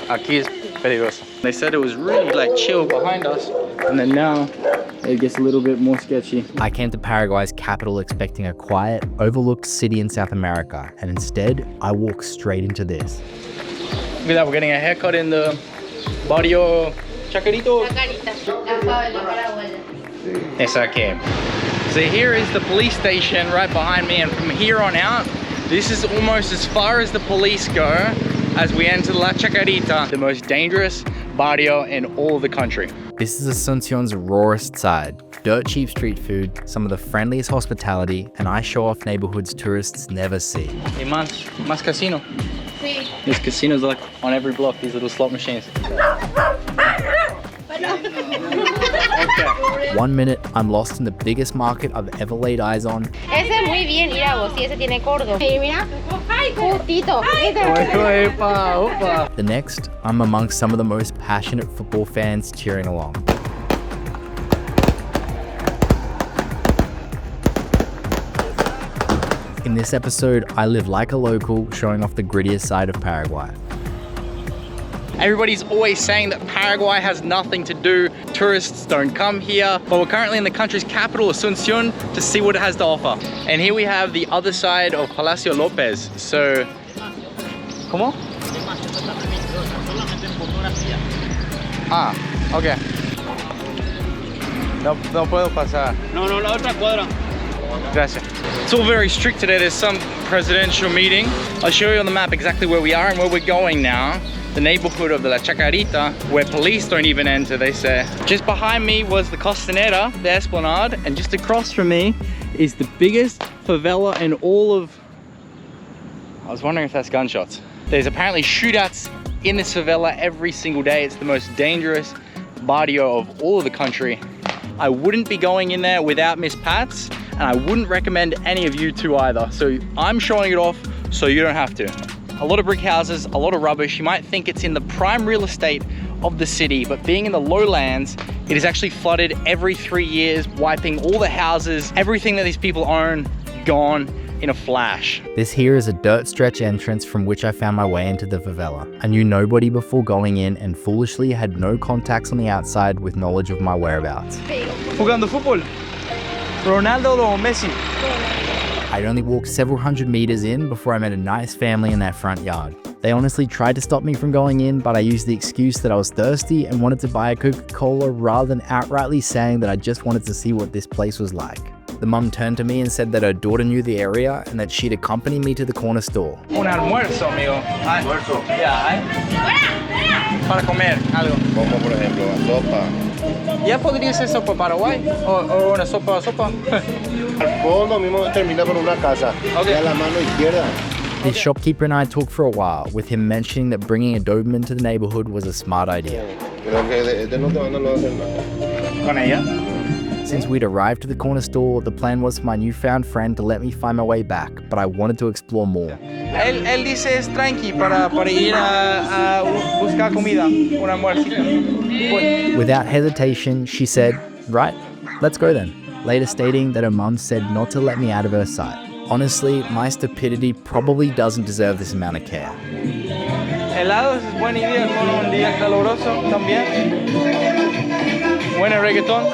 Aquí es peligroso. They said it was really like chill behind us, and then now it gets a little bit more sketchy. I came to Paraguay's capital expecting a quiet, overlooked city in South America, and instead, I walked straight into this. Look at that, we're getting a haircut in the barrio Chacarito. Chacarita, la favela paraguaya. Esa que. So here is the police station right behind me, and from here on out, this is almost as far as the police go as we enter La Chacarita, the most dangerous barrio in all of the country. This is Asuncion's rawest side. Dirt cheap street food, some of the friendliest hospitality, and I show off neighborhoods tourists never see. Y más casino. Sí. There's casinos like on every block, these little slot machines. Okay. 1 minute, I'm lost in the biggest market I've ever laid eyes on. Ese muy bien, mira vos, y ese tiene cordo. Sí, mira, justito. The next, I'm amongst some of the most passionate football fans cheering along. In this episode, I live like a local, showing off the grittiest side of Paraguay. Everybody's always saying that Paraguay has nothing to do, tourists don't come here, but we're currently in the country's capital, Asuncion, to see what it has to offer. And here we have the other side of Palacio Lopez. So, ¿cómo? Ah, okay. No puedo pasar. No, la otra cuadra. Gracias. It's all very strict today. There's some presidential meeting. I'll show you on the map exactly where we are and where we're going now. The neighborhood of the La Chacarita, where police don't even enter, they say. Just behind me was the Costanera, the Esplanade, and just across from me is the biggest favela in all of... I was wondering if that's gunshots. There's apparently shootouts in this favela every single day. It's the most dangerous barrio of all of the country. I wouldn't be going in there without Miss Pats, and I wouldn't recommend any of you to either. So I'm showing it off so you don't have to. A lot of brick houses, a lot of rubbish. You might think it's in the prime real estate of the city, but being in the lowlands, it is actually flooded every 3 years, wiping all the houses, everything that these people own, gone in a flash. This here is a dirt stretch entrance from which I found my way into the favela. I knew nobody before going in and foolishly had no contacts on the outside with knowledge of my whereabouts. Jugando fútbol. Ronaldo o Messi. I'd only walked several hundred meters in before I met a nice family in their front yard. They honestly tried to stop me from going in, but I used the excuse that I was thirsty and wanted to buy a Coca-Cola rather than outrightly saying that I just wanted to see what this place was like. The mum turned to me and said that her daughter knew the area and that she'd accompany me to the corner store. Un almuerzo, amigo. Almuerzo. Yeah, para comer algo. Como por ejemplo la sopa. ¿Ya podría ser sopa Paraguay? ¿O una sopa? Al fondo mismo termina por una casa. Okay. Y a la mano izquierda. The shopkeeper and I talked for a while, with him mentioning that bringing a Doberman to the neighborhood was a smart idea. Creo que de no te van a hacer nada. Con ella? Since we'd arrived to the corner store, the plan was for my newfound friend to let me find my way back, but I wanted to explore more. Él dice es tranqui para ir a buscar comida, un almuerzo. Without hesitation, she said, "Right, let's go then," later stating that her mum said not to let me out of her sight. Honestly, my stupidity probably doesn't deserve this amount of care. Helados es buena idea con un día caluroso también. Buena reggaetón.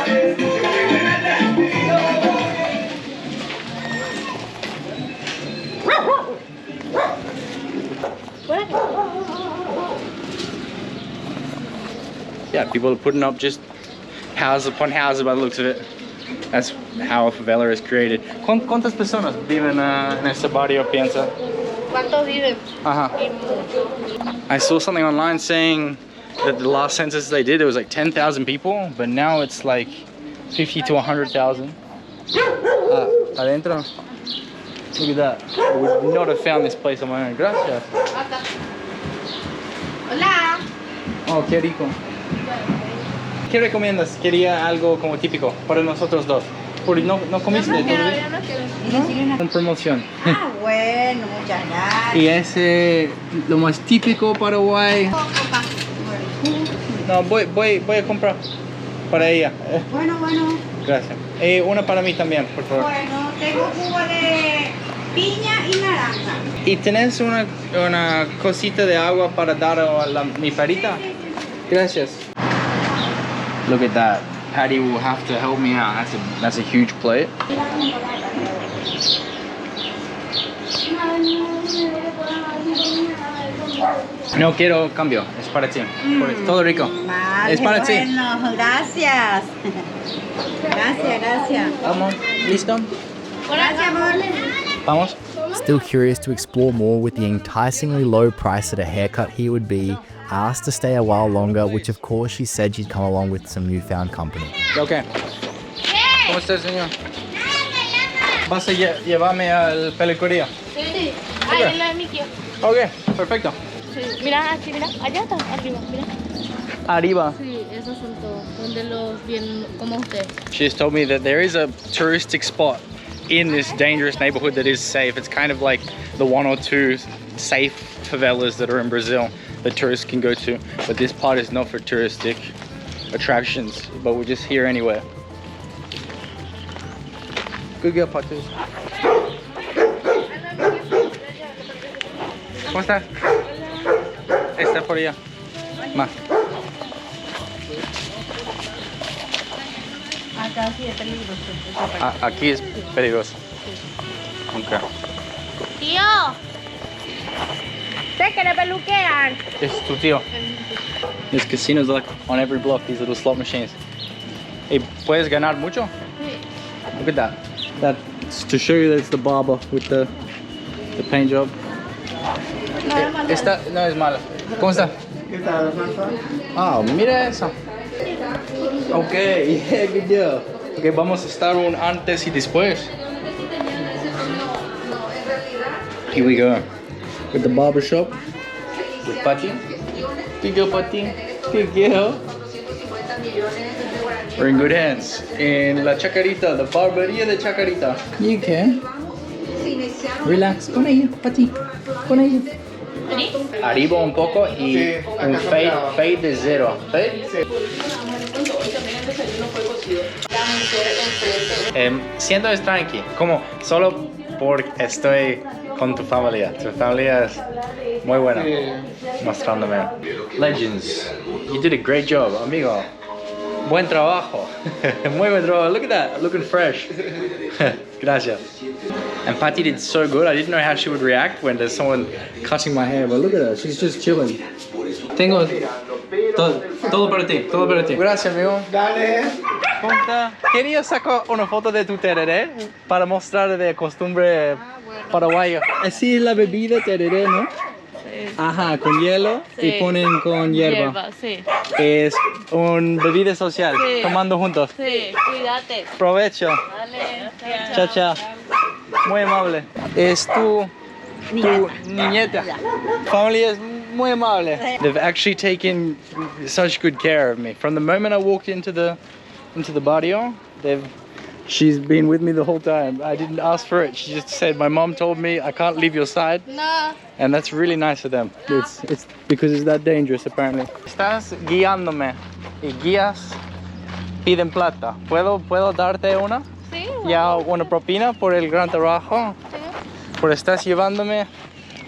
Yeah, people are putting up just houses upon houses by the looks of it. That's how a favela is created. ¿Cuántas personas viven en este barrio, piensa? ¿Cuántos viven? I saw something online saying that the last census they did, it was like 10,000 people, but now it's like 50 to 100,000. Adentro. Look at that. I would not have found this place on my own. Gracias. Hola. Oh, qué rico. ¿Qué recomiendas? Quería algo como típico para nosotros dos. ¿No comiste todavía? ¿No? Con promoción. Ah, bueno, muchas gracias. Y ese, lo más típico Paraguay. No, voy a comprar para ella. Bueno. Gracias. Una para mí también, por favor. Bueno, tengo jugo piña y naranja. ¿Y tenés una cosita de agua para dar a mi perrita? Gracias. Look at that. Patty will have to help me out. That's a huge plate. No quiero cambio. Es para ti. Todo rico. Vale, Es para ti. bueno, gracias. Gracias. Vamos. ¿Listo? Gracias, amor. Vamos. Still curious to explore more with the enticingly low price that a haircut here would be, I asked to stay a while longer, which of course she said she'd come along with some newfound company. Ok. ¿Cómo está, señor? ¿Vas a llevarme al peluquería? Sí. Ahí, en la de mi tío. Ok, perfecto. Sí. Mira, aquí, mira. Allá está, arriba, mira. Arriba. Sí, esos son todos. Donde los vienen como usted. She just told me that there is a touristic spot in this dangerous neighborhood that is safe. It's kind of like the 1 or 2 safe favelas that are in Brazil that tourists can go to. But this part is not for touristic attractions, but we're just here anyway. Good girl, Patus. ¿Cómo está? Está por allá. Más. Acá sí es peligroso. Aquí es peligroso. Okay. Tío. Sé que le peluquean. Es tu tío. There's casinos like on every block, these little slot machines. ¿Y puedes ganar mucho? Sí. Look at that. That's to show you that it's the barber with the paint job. Esta no es mala. ¿Cómo está? ¿Qué tal, Rafa? Ah, mira eso. Ok, yeah, good deal. Ok, vamos a estar un antes y después. Here we go. With the barber shop. With Pati. Good girl, Pati. Good girl. We're in good hands. In La Chacarita, the barbería de Chacarita. You can. Relax. Con ella, Pati. Con ella. Arriba un poco y Sí, un acá fade de 0. ¿Fade? Sí. Siendo es tranqui, como solo porque estoy con tu familia. Tu familia es muy buena. Mostrándome. Legends, you did a great job, amigo. Buen trabajo. Muy buen trabajo. Look at that, looking fresh. Gracias. And Patty did so good. I didn't know how she would react when there's someone cutting my hair, but look at her. She's just chilling. Tengo todo para ti, todo para ti. Gracias, amigo. Dale. ¿Cómo está? Quería sacar una foto de tu tereré para mostrar de costumbre paraguayo. Así es la bebida tereré, ¿no? Sí. Ajá, con hielo y ponen con hierba. Sí. Es una bebida social, Sí. tomando juntos. Sí, cuídate. Provecho. Dale. Chao, chao. Muy amable. Es tu niñeta. Family is muy amable. They've actually taken such good care of me. From the moment I walked into the barrio, she's been with me the whole time. I didn't ask for it. She just said, my mom told me I can't leave your side. No. And that's really nice of them. It's because it's that dangerous apparently. Estás guiándome y guías piden plata. ¿Puedo darte una? Sí. Ya una propina por el gran trabajo. Sí. Por estás llevándome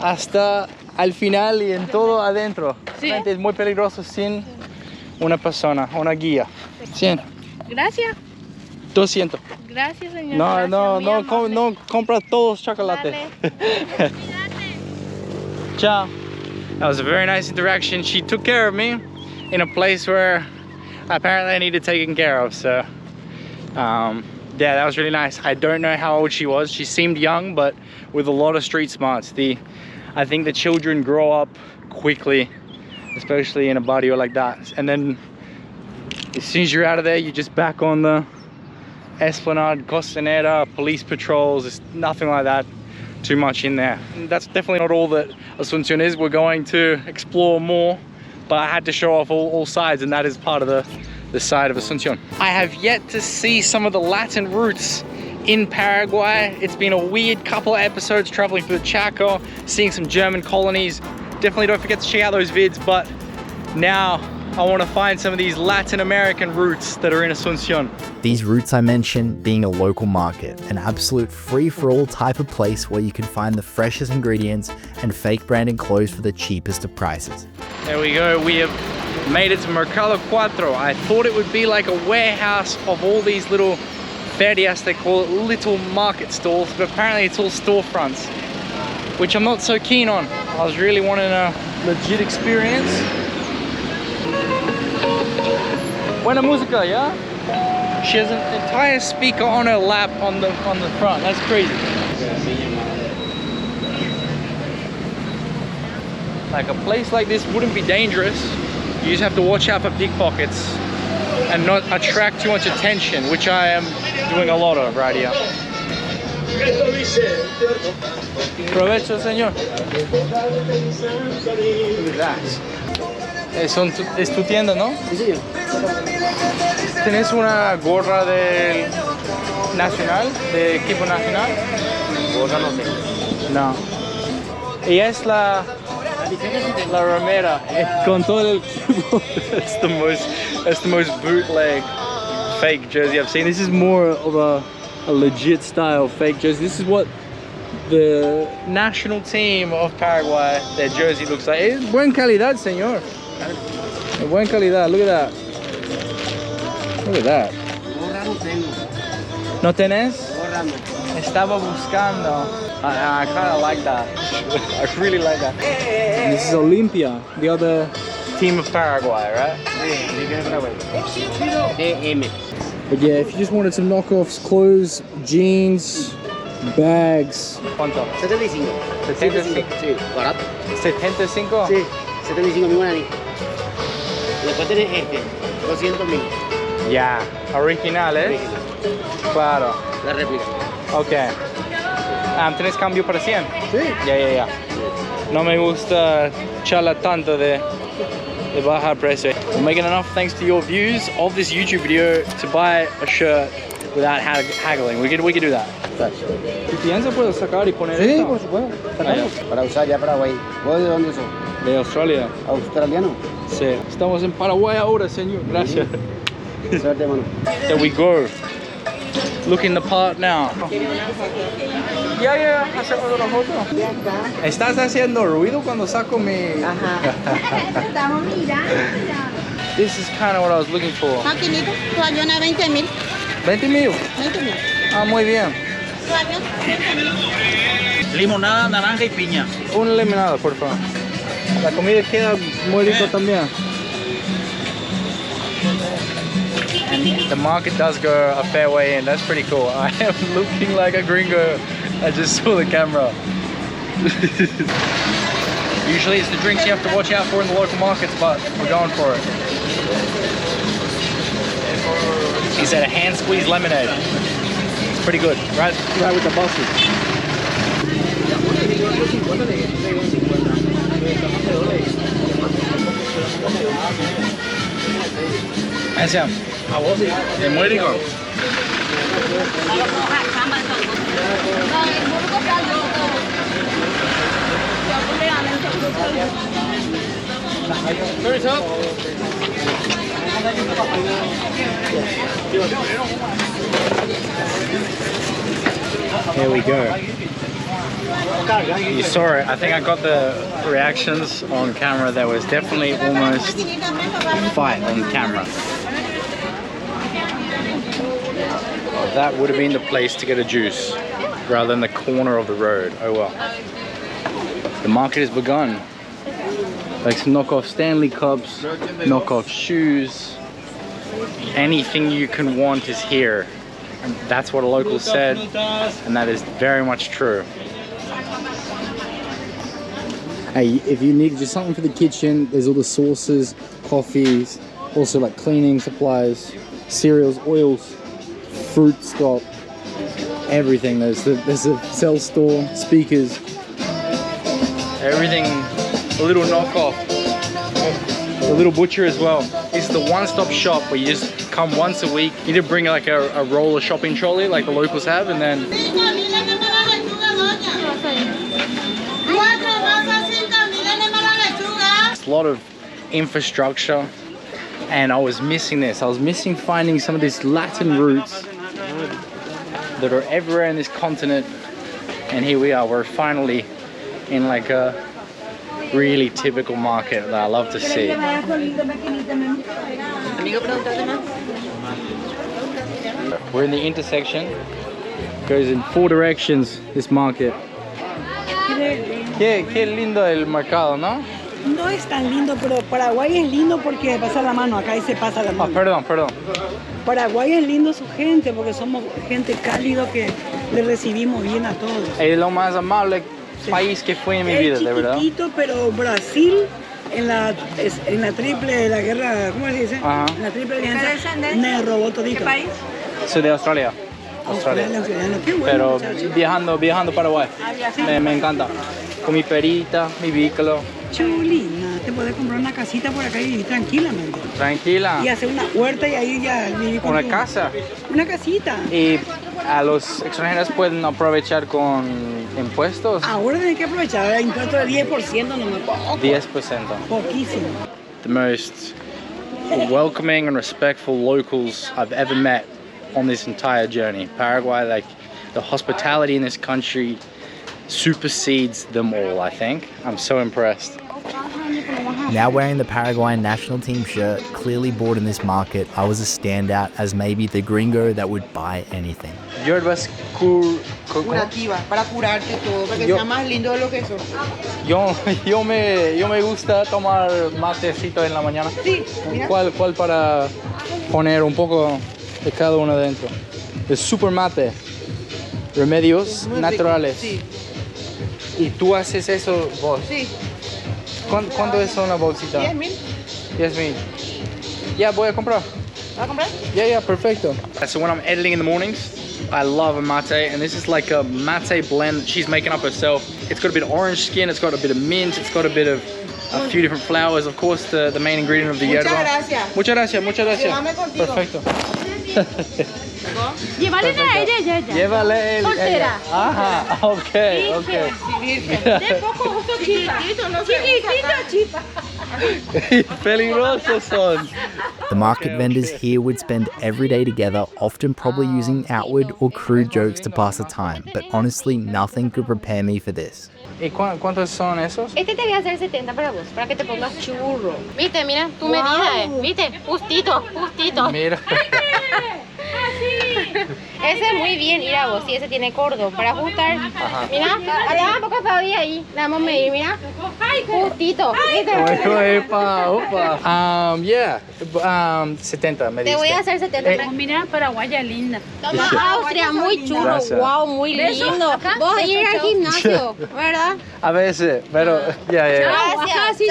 hasta al final y en todo adentro. Sí. Es muy peligroso sin una persona, una guía. 100, Gracias. 200. Gracias, señor. No, Gracias, no, muy no, amable. no compra todos chocolates. Ciao. That was a very nice interaction. She took care of me in a place where apparently I needed taken care of. So, yeah, that was really nice. I don't know how old she was. She seemed young, but with a lot of street smarts. I think the children grow up quickly, especially in a barrio like that. And then as soon as you're out of there, you're just back on the Esplanade, Costanera, police patrols. There's nothing like that too much in there. And that's definitely not all that Asuncion is. We're going to explore more, but I had to show off all sides, and that is part of the side of Asuncion. I have yet to see some of the Latin roots in Paraguay. It's been a weird couple of episodes traveling through the Chaco, seeing some German colonies. Definitely don't forget to check out those vids, but now I want to find some of these Latin American roots that are in Asuncion. These roots I mentioned being a local market, an absolute free-for-all type of place where you can find the freshest ingredients and fake branded clothes for the cheapest of prices. There we go, we have made it to Mercado 4. I thought it would be like a warehouse of all these little ferias, they call it, little market stalls, but apparently it's all storefronts, which I'm not so keen on. I was really wanting a legit experience. Buena música, yeah? She has an entire speaker on her lap on the front. That's crazy. Like a place like this wouldn't be dangerous. You just have to watch out for pickpockets and not attract too much attention, which I am doing a lot of right here. Provecho, señor. Look at that. Es tu tienda, ¿no? Sí, señor. ¿Tienes una gorra del nacional, de equipo nacional? Gorra no tengo. No. Ella es la remera con todo el equipo. That's the most bootleg fake jersey I've seen. This is more of a legit style fake jersey. This is what the national team of Paraguay, their jersey looks like. Es buena calidad, señor. Es buena calidad. Look at that. Look at that. Gorra no tengo. ¿No tenés? Gorra no. Estaba buscando. I kind of like that. I really like that. And this is Olympia, the other team of Paraguay, right? But yeah, if you just wanted some knockoffs, clothes, jeans, bags. ¿Cuánto? 75. 75. Sí, barato. 75? Sí, 75.000 guaraní. Después tenés este, 200.000. Ya, original, ¿eh? Claro. La réplica. Ok. ¿Tenés cambio para 100? Sí. Ya. No me gusta charla tanto de bajar precio. We're making enough thanks to your views of this YouTube video to buy a shirt without haggling. We could do that. ¿Tu piensa puedo sacar y poner Sí, esto? por supuesto. Allá. Para usar ya Paraguay. ¿Vos de dónde sos? De Australia. ¿Australiano? Sí. Estamos en Paraguay ahora, señor. Gracias. Suerte, mano. There we go. Looking the part now. Ya, hacemos una foto. ¿Estás haciendo ruido cuando saco mi...? Estamos mirando. This is kind of what I was looking for. Maquinita, toallona 20.000. 20.000. 20.000. Ah, muy bien. Toallona 20.000. Limonada, naranja y piña. Una limonada, por favor. La comida queda muy rico también. The market does go a fair way in. That's pretty cool. I am looking like a gringo. I just saw the camera. Usually it's the drinks you have to watch out for in the local markets, but we're going for it. He said a hand squeezed lemonade. It's pretty good, right with the buses. Gracias. Es muy rico. Here we go. You saw it. I think I got the reactions on camera. There was definitely almost a fight on camera. That would have been the place to get a juice rather than the corner of the road. Oh well. The market has begun. Like some knockoff Stanley cups, knockoff shoes. Anything you can want is here. And that's what a local said, and that is very much true. Hey, if you need just something for the kitchen, there's all the sauces, coffees, also like cleaning supplies, cereals, oils, fruit stock, everything. There's a cell store, speakers, everything, a little knockoff. The little butcher as well. This is the one-stop shop where you just come once a week. You need to bring like a roller shopping trolley like the locals have, and then a lot of infrastructure and I was missing this. I was missing finding some of these Latin roots that are everywhere in this continent. And here we are, we're finally in like a really typical market that I love to see. We're in the intersection. Goes in 4 directions, this market. Qué lindo el mercado, ¿no? No es tan lindo, pero Paraguay es lindo porque pasa la mano, acá y se pasa la mano. Perdón. Paraguay es lindo su gente porque somos gente cálido que le recibimos bien a todos. Es lo más amable país que fue en mi vida, de verdad. Es chiquitito, pero Brasil en la triple de la guerra, ¿cómo se dice? Ajá. En la triple alianza me robó todito. ¿Qué país? Soy de Australia. Australiano, qué bueno, Pero muchacho. viajando a Paraguay. Me encanta. Con mi perita, mi vehículo. Chulina, te puedes comprar una casita por acá y vivir tranquilamente. Tranquila. Y hacer una huerta y ahí ya vivir con Una tu- casa. Una casita. Y a los extranjeros pueden aprovechar con impuestos. Ahora tenés que aprovechar el impuesto del 10%, no me poco. 10%. Poquísimo. The most welcoming and respectful locals I've ever met on this entire journey. Paraguay, like the hospitality in this country supersedes them all, I think. I'm so impressed. Now wearing the Paraguayan national team shirt, clearly bought in this market, I was a standout as maybe the gringo that would buy anything. Hierbas Curativa, para curarte todo, para que Yo- sea más lindo de lo que sos. yo me gusta tomar matecito en la mañana. Sí, mira. ¿Cuál para poner un poco de cada uno dentro? Es super mate. Remedios Muy rico, naturales. Sí, ¿Y tú haces eso vos? sí. ¿Cuánto es una bolsita? 10.000. 10,000. Ya, voy a comprar. ¿Vas a comprar? Yeah, perfecto. So when I'm editing in the mornings, I love a mate, and this is like a mate blend that she's making up herself. It's got a bit of orange skin, it's got a bit of mint, it's got a bit of a few different flowers. Of course, the main ingredient of the Muchas yerba. gracias. Muchas gracias. Llévame contigo. Perfecto. Llévale a ella. Llévale el. Soltera. Ajá, okay. De poco gusto chipa. Chiquitito chipa. Peligrosos son. The market vendors here would spend every day together, often probably using outward or crude jokes to pass the time, but honestly, nothing could prepare me for this. ¿Y cuántos son esos? Este te voy a hacer 70 para vos, para que te pongas churro. Viste, mira, tu medida, viste, justito. Mira. Ese muy bien, mira vos, si ese tiene cordo para ajustar. Mira, allá un poco todavía ahí, le vamos a medir, mira. Justito, ¿viste? Opa. Yeah. 70 me Te diste. voy a hacer 70. Mira, Paraguaya linda. Toma Austria, muy churro, Gracias. wow, muy lindo. Vos ir al gimnasio, ¿verdad? A veces, pero ya. Gracias, Así,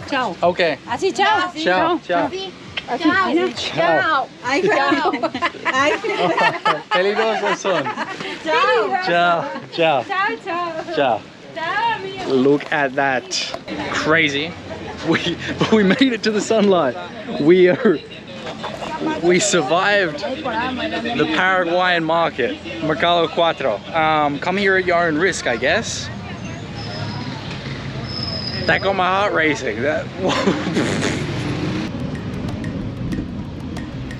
chao. Okay. Así, chao. Chao. Chao. Ay, chao. Ay, Peligrosos son. Ciao. Look at that. Crazy. We made it to the sunlight. We survived the Paraguayan market, Mercado 4. Come here at your own risk, I guess. That got my heart racing.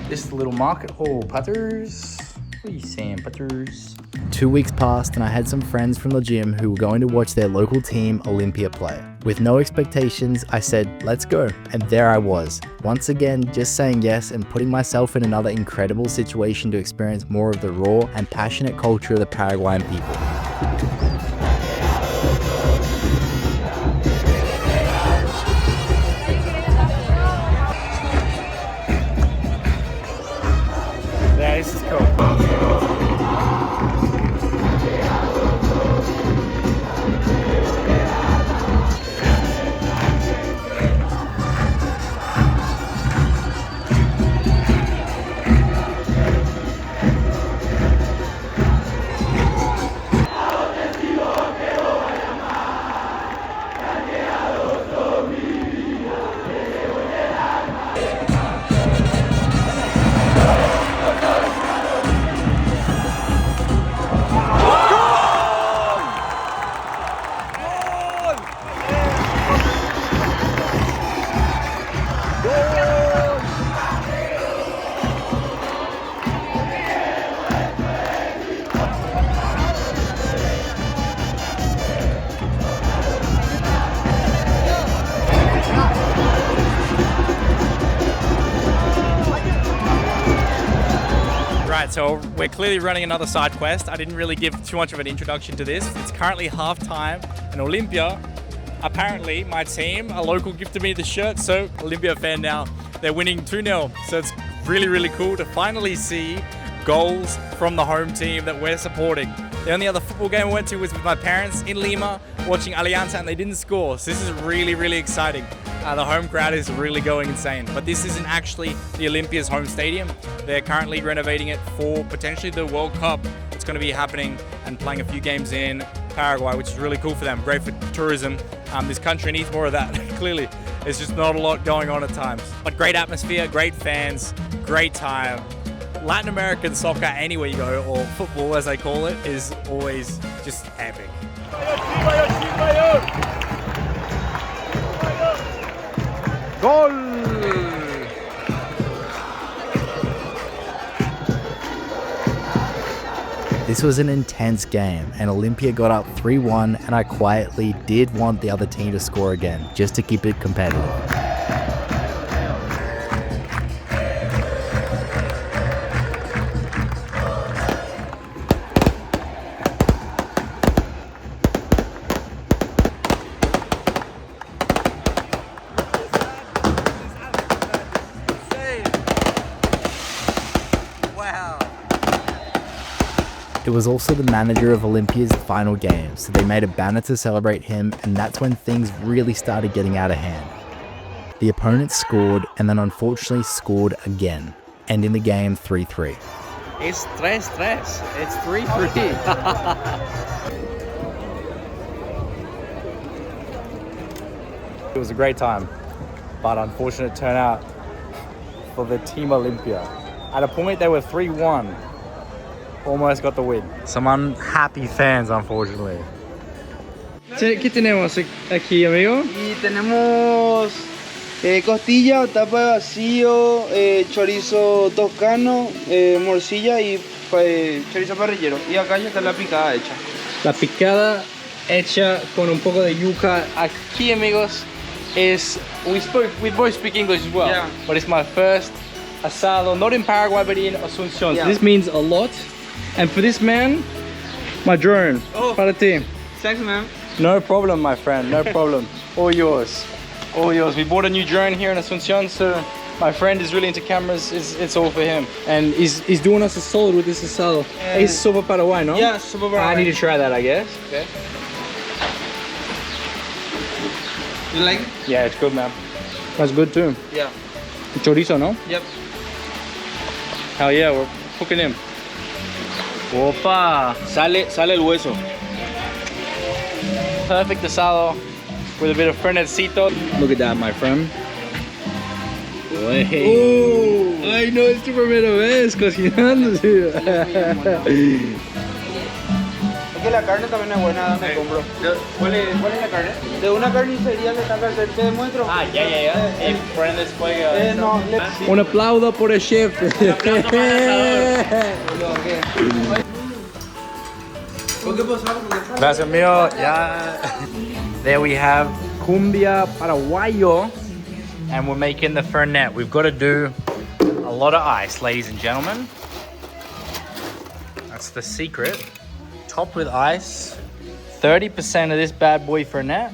This little market. Oh, putters. What are you saying, putters? 2 weeks passed and I had some friends from the gym who were going to watch their local team, Olympia, play. With no expectations, I said, let's go. And there I was, once again, just saying yes and putting myself in another incredible situation to experience more of the raw and passionate culture of the Paraguayan people. Yeah, this is cool. Alright, so we're clearly running another side quest. I didn't really give too much of an introduction to this. It's currently half-time in Olympia. Apparently, my team, a local, gifted me the shirt, so Olympia fan now. They're winning 2-0, so it's really, really cool to finally see goals from the home team that we're supporting. The only other football game I went to was with my parents in Lima, watching Alianza, and they didn't score. So this is really, really exciting. The home crowd is really going insane. But this isn't actually the Olympia's home stadium. They're currently renovating it for potentially the World Cup. It's going to be happening and playing a few games in Paraguay, which is really cool for them. Great for tourism. This country needs more of that, clearly. There's just not a lot going on at times. But great atmosphere, great fans, great time. Latin American soccer, anywhere you go, or football as they call it, is always just epic. Goal! This was an intense game, and Olympia got up 3-1, and I quietly did want the other team to score again, just to keep it competitive. It was also the manager of Olympia's final game, so they made a banner to celebrate him, and that's when things really started getting out of hand. The opponent scored, and then unfortunately scored again, ending the game 3-3. It's 3-3. It's 3-3. It was a great time, but unfortunate turnout for the Team Olympia. At a point they were 3-1. Almost got the win. Some unhappy fans, unfortunately. ¿Qué tenemos aquí, amigo? Y tenemos costilla, tapa de vacío, chorizo toscano, morcilla y chorizo parrillero. Y acá ya está la picada hecha. La picada hecha con un poco de yuca. Aquí, amigos, we both speak English as well. Yeah. But it's my first asado, not in Paraguay, but in Asuncion. Yeah. So this means a lot. And for this man, my drone. Oh. Para ti. Thanks, man. No problem, my friend, no problem. All yours. All yours. We bought a new drone here in Asuncion, so my friend is really into cameras. It's all for him. And he's doing us a solid with this asado. It's super Paraguay, no? Yeah, super Paraguay. I need to try that, I guess. Okay. You like it? Yeah, it's good, man. That's good too. Yeah. Chorizo, no? Yep. Hell yeah, we're cooking him. Opa! Sale el hueso. Perfect asado with a bit of frenetcito. Look at that, my friend. Ay, no, es tu primera vez cocinando. Es que la carne también es buena, ¿dónde compro? ¿Cuál es la carne? De una carnicería que está acá, te demuestro. Ah, ya. Frenet's No, Un aplauso por el chef. Gracias, mío. Yeah. There we have cumbia paraguayo, and we're making the fernet. We've got to do a lot of ice, ladies and gentlemen. That's the secret. Topped with ice. 30% of this bad boy fernet.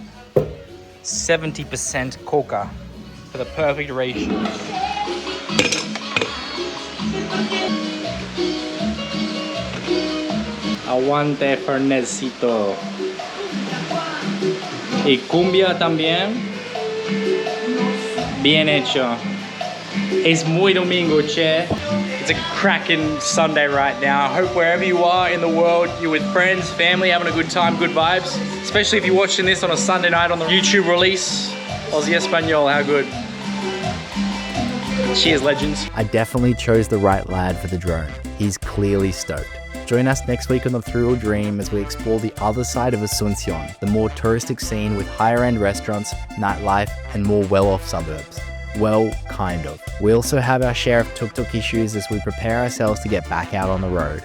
70% coca for the perfect ratio. Aguante fernetcito. Y cumbia también. Bien hecho. Es muy domingo, che. It's a cracking Sunday right now. I hope wherever you are in the world, you're with friends, family, having a good time, good vibes. Especially if you're watching this on a Sunday night on the YouTube release. Aussie Espanol, how good. Cheers, legends. I definitely chose the right lad for the drone. He's clearly stoked. Join us next week on The Thrill Dream as we explore the other side of Asuncion, the more touristic scene with higher-end restaurants, nightlife, and more well-off suburbs. Well, kind of. We also have our share of tuk-tuk issues as we prepare ourselves to get back out on the road.